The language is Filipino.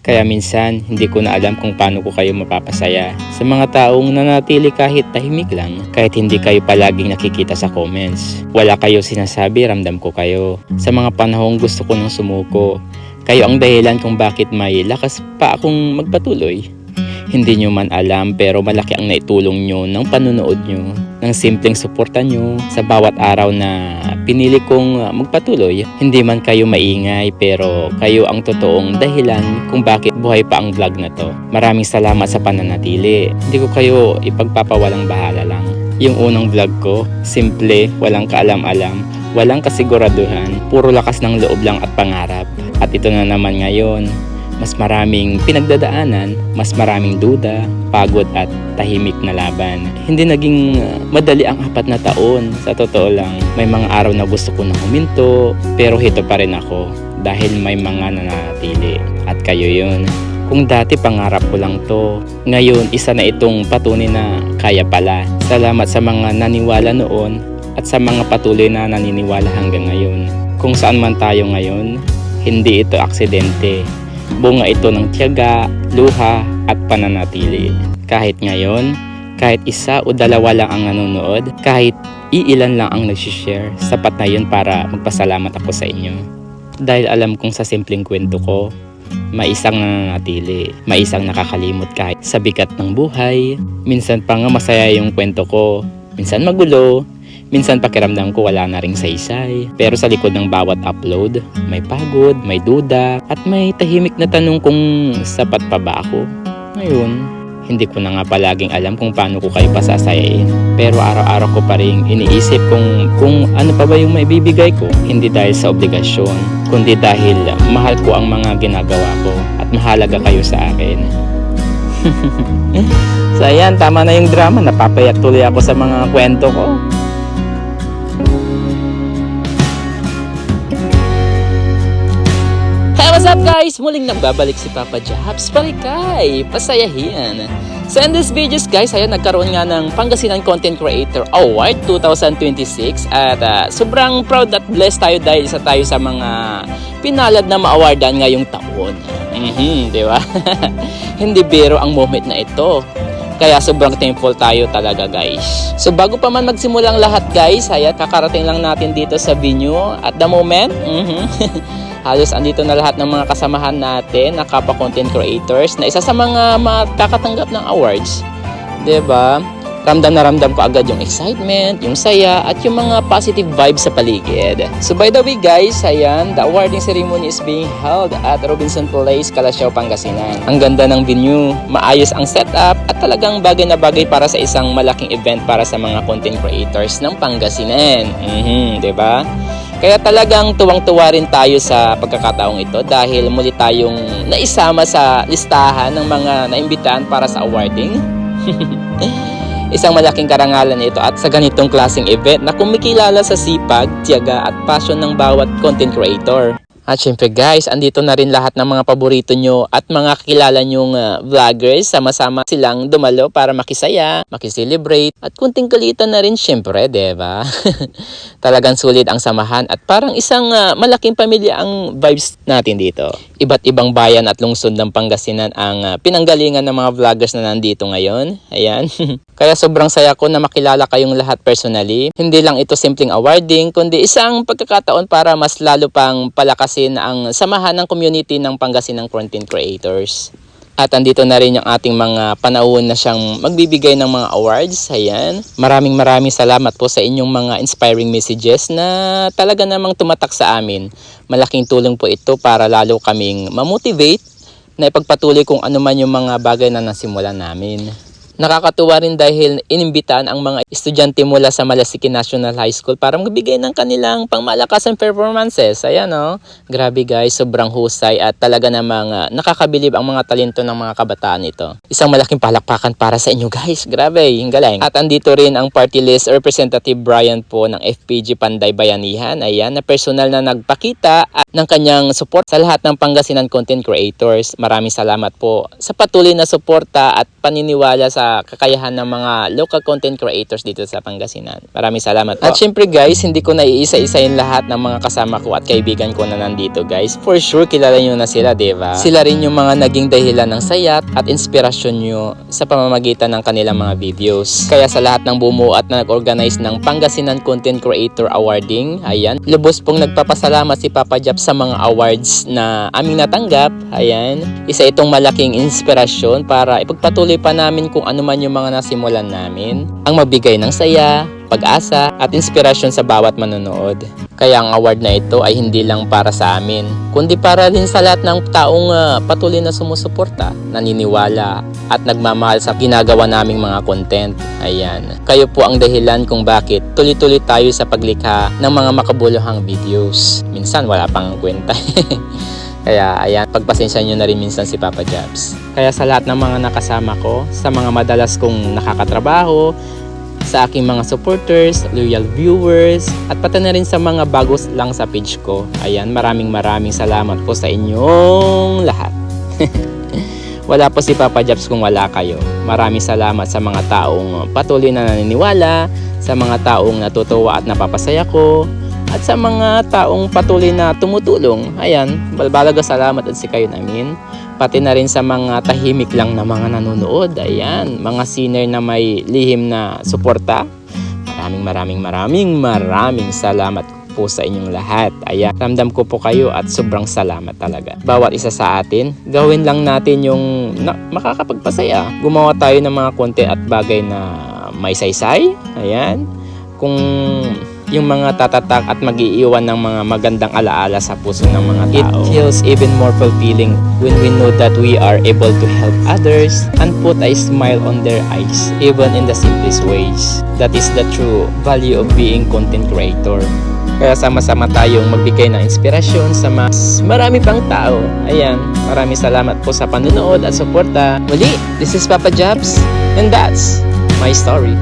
Kaya minsan, hindi ko na alam kung paano ko kayo mapapasaya. Sa mga taong nanatili kahit tahimik lang, kahit hindi kayo palaging nakikita sa comments. Wala kayo sinasabi, ramdam ko kayo. Sa mga panahong gusto ko nang sumuko, kayo ang dahilan kung bakit may lakas pa akong magpatuloy. Hindi nyo man alam pero malaki ang naitulong nyo ng panunood nyo, ng simpleng suporta nyo sa bawat araw na pinili kong magpatuloy. Hindi man kayo maingay pero kayo ang totoong dahilan kung bakit buhay pa ang vlog na to. Maraming salamat sa pananatili. Hindi ko kayo ipagpapawalang bahala lang. Yung unang vlog ko, simple, walang kaalam-alam, walang kasiguraduhan, puro lakas ng loob lang at pangarap. At ito na naman ngayon, mas maraming pinagdadaanan, mas maraming duda, pagod at tahimik na laban. Hindi naging madali ang 4 na taon. Sa totoo lang, may mga araw na gusto ko na huminto, pero hito pa rin ako dahil may mga nananatili. At kayo yun. Kung dati pangarap ko lang to, ngayon isa na itong patunay na kaya pala. Salamat sa mga naniwala noon at sa mga patuloy na naniniwala hanggang ngayon. Kung saan man tayo ngayon, hindi ito aksidente. Bunga ito ng tiyaga, luha at pananatili. Kahit ngayon, kahit isa o dalawa lang ang nanonood, kahit iilan lang ang nag-share, sapat na yun para magpasalamat ako sa inyo. Dahil alam kong sa simpleng kwento ko, may isang nananatili, may isang nakakalimot kahit sa bigat ng buhay. Minsan pa nga masaya yung kwento ko, minsan magulo, minsan pakiramdam ko wala na ring saysay. Pero sa likod ng bawat upload, may pagod, may duda, at may tahimik na tanong kung sapat pa ba ako. Ngayon, hindi ko na nga palaging alam kung paano ko kayo pasasayain. Pero araw-araw ko pa rin iniisip kung ano pa ba yung maibibigay ko. Hindi dahil sa obligasyon, kundi dahil mahal ko ang mga ginagawa ko at mahalaga kayo sa akin. So ayan, tama na yung drama. Napapayak tuloy ako sa mga kwento ko. What's up guys? Muling nagbabalik si Papa Jobs para kay pasayahin. So in this videos guys, ayan, nagkaroon nga ng Pangasinan Content Creator Award 2026 at sobrang proud at blessed tayo dahil isa tayo sa mga pinalad na ma-awardan ngayong taon. Di ba? Hindi biro ang moment na ito. Kaya sobrang thankful tayo talaga guys. So bago pa man magsimulang lahat guys, ayan, kakarating lang natin dito sa venue at the moment. Halos andito na lahat ng mga kasamahan natin na kapwa content creators na isa sa mga makakatanggap ng awards. 'Di ba? Ramdam na ramdam ko agad yung excitement, yung saya, at yung mga positive vibes sa paligid. So by the way guys, ayan, the awarding ceremony is being held at Robinson Place, Calasiao, Pangasinan. Ang ganda ng venue, maayos ang setup, at talagang bagay na bagay para sa isang malaking event para sa mga content creators ng Pangasinan. Diba? Kaya talagang tuwang-tuwa rin tayo sa pagkakataong ito dahil muli tayong naisama sa listahan ng mga naimbitahan para sa awarding. Isang malaking karangalan ito at sa ganitong klaseng event na kumikilala sa sipag, tiyaga at passion ng bawat content creator. At syempre guys, andito na rin lahat ng mga paborito nyo at mga kakilala nyong vloggers. Sama-sama silang dumalo para makisaya, makiselebrate at kunting kulitan na rin syempre, diba? Talagang sulit ang samahan at parang isang malaking pamilya ang vibes natin dito. Iba't ibang bayan at lungsod ng Pangasinan ang pinanggalingan ng mga vloggers na nandito ngayon. Ayan. Kaya sobrang saya ko na makilala kayong lahat personally. Hindi lang ito simpleng awarding, kundi isang pagkakataon para mas lalo pang palakasin ang samahan ng community ng Pangasinan content creators. At andito na rin yung ating mga panahon na siyang magbibigay ng mga awards. Ayan. Maraming salamat po sa inyong mga inspiring messages na talaga namang tumatak sa amin. Malaking tulong po ito para lalo kaming mamotivate na ipagpatuloy kung ano man yung mga bagay na nasimulan namin. Nakakatuwa rin dahil inimbitaan ang mga estudyante mula sa Malasiki National High School para magbigay ng kanilang pangmalakasan performances. Ayan o. Grabe guys, sobrang husay at talaga namang nakakabilib ang mga talento ng mga kabataan ito. Isang malaking palakpakan para sa inyo guys. Grabe, yung galing. At andito rin ang party list representative Brian po ng FPG Panday Bayanihan. Ayan, na personal na nagpakita at ng kanyang support sa lahat ng Pangasinan content creators. Maraming salamat po sa patuloy na suporta at paniniwala sa sa kakayahan ng mga local content creators dito sa Pangasinan. Maraming salamat po. At syempre guys, hindi ko na iisa-isahin lahat ng mga kasama ko at kaibigan ko na nandito guys. For sure, kilala nyo na sila, diba? Sila rin yung mga naging dahilan ng saya at inspirasyon nyo sa pamamagitan ng kanilang mga videos. Kaya sa lahat ng bumuo at na nag-organize ng Pangasinan Content Creator Awarding, ayan, lubos pong nagpapasalamat si Papa Jap sa mga awards na aming natanggap. Ayan, isa itong malaking inspirasyon para ipagpatuloy pa namin kung ano man yung mga nasimulan namin, ang magbigay ng saya, pag-asa at inspirasyon sa bawat manonood. Kaya ang award na ito ay hindi lang para sa amin, kundi para rin sa lahat ng taong patuloy na sumusuporta, naniniwala at nagmamahal sa ginagawa naming mga content. Ayan, kayo po ang dahilan kung bakit tuloy-tuloy tayo sa paglikha ng mga makabuluhang videos. Minsan wala pang kwenta. Kaya ayan, pagpasensya nyo na rin minsan si Papa Jabs. Kaya sa lahat ng mga nakasama ko, sa mga madalas kong nakakatrabaho, sa aking mga supporters, loyal viewers, at pati na rin sa mga bagos lang sa page ko. Ayan, maraming salamat po sa inyong lahat. Wala po si Papa Jabs kung wala kayo. Maraming salamat sa mga taong patuloy na naniniwala, sa mga taong natutuwa at napapasaya ko, at sa mga taong patuloy na tumutulong. Ayan, balbalaga salamat at si kayo namin. Pati na rin sa mga tahimik lang na mga nanonood. Ayan, mga sinner na may lihim na suporta. Maraming salamat po sa inyong lahat. Ayan, ramdam ko po kayo at sobrang salamat talaga. Bawat isa sa atin, gawin lang natin yung makakapagpasaya. Gumawa tayo ng mga konti at bagay na may saysay. Ayan, kung yung mga tatatak at mag-iiwan ng mga magandang alaala sa puso ng mga tao. It feels even more fulfilling when we know that we are able to help others and put a smile on their eyes, even in the simplest ways. That is the true value of being content creator. Kaya sama-sama tayong magbigay ng inspirasyon sa mas marami pang tao. Ayan, maraming salamat po sa panonood at suporta. Muli, this is Papa Jabs and that's my story.